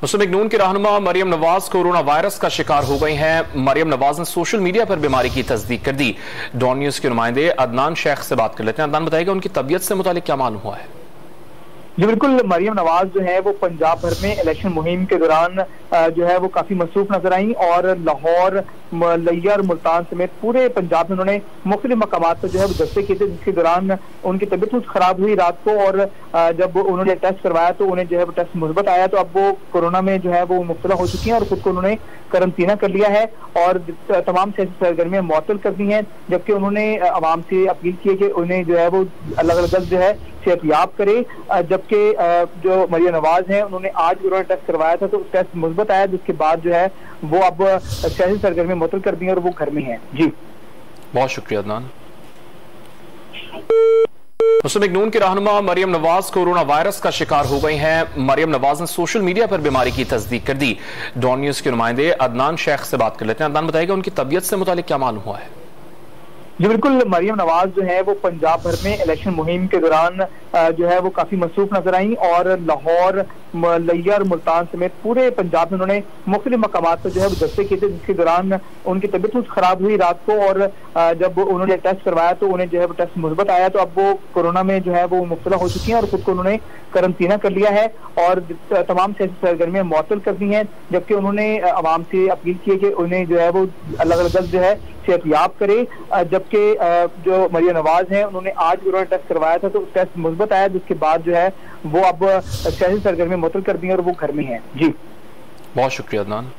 मुस्लिम league नून की रहनुमा Maryam Nawaz corona virus का शिकार हो गई हैं। मरियम नवाज ने सोशल मीडिया पर बीमारी की तस्दीक कर दी। डॉन न्यूज के नुमाइंदे अदनान शेख से बात कर लेते हैं। अदनान, बताइएगा उनकी तबीयत से मुतालिक क्या मालूम हुआ है? जी बिल्कुल, मरियम नवाज जो है वो पंजाब भर में इलेक्शन मुहिम के दौरान जो है वो काफी मसरूफ नजर आई और लाहौर, लिया और मुल्तान समेत पूरे पंजाब में उन्होंने मुख्तलिफ मकामात पर जो है वो दस्ते किए थे, जिसके दौरान उनकी तबीयत कुछ खराब हुई रात को। और जब उन्होंने टेस्ट करवाया तो उन्हें जो है वो टेस्ट मुस्बत आया, तो अब वो कोरोना में जो है वो मुब्तला हो चुकी हैं और खुद को उन्होंने करंतना कर लिया है और तमाम सियासी सरगर्मियां मुअत्तल कर दी हैं। जबकि उन्होंने आवाम से अपील की है कि उन्हें जो है वो अलग अलग जो है सेहतयाब करे। जबकि जो मरियम नवाज हैं उन्होंने आज कोरोना टेस्ट करवाया था, तो टेस्ट मुस्बत आया, जिसके बाद जो है वो अब सियासी सरगर्मी मुअत्तल कर दी है और वो घर में है। जी बहुत शुक्रिया अदनान। मुस्लिम लीग नून की रहनुमा मरियम नवाज कोरोना वायरस का शिकार हो गई हैं। मरियम नवाज ने सोशल मीडिया पर बीमारी की तस्दीक कर दी। डॉन न्यूज के नुमाइंदे अदनान शेख से बात कर लेते हैं। अदनान, बताइएगा उनकी तबीयत से मुतालिक क्या मालूम हुआ है? जी बिल्कुल, मरियम नवाज जो है वो पंजाब भर में इलेक्शन मुहिम के दौरान जो है वो काफी मसरूफ नजर आई और लाहौर, लिया और मुल्तान समेत पूरे पंजाब में उन्होंने मुख्तलिफ मकामात पर जो है वो दस्ते किए थे, जिसके दौरान उनकी तबीयत कुछ खराब हुई रात को। और जब उन्होंने टेस्ट करवाया तो उन्हें जो है वो टेस्ट मुस्बत आया, तो अब वो कोरोना में जो है वो मुब्तला हो चुकी हैं और खुद को उन्होंने करंतना कर लिया है और तमाम सियासी सरगर्मियां मुअत्तल कर दी हैं। जबकि उन्होंने आवाम से अपील की है कि उन्हें जो है वो अलग अलग जो है सेहतयाब करे। जबकि जो मरियम नवाज हैं उन्होंने आज कोरोना टेस्ट करवाया था, तो टेस्ट मुस्बत आया, जिसके बाद जो है वो अब सियासी सरगर्मी मुअत्तल कर दी है और वो घर में है। जी बहुत शुक्रिया अदनान।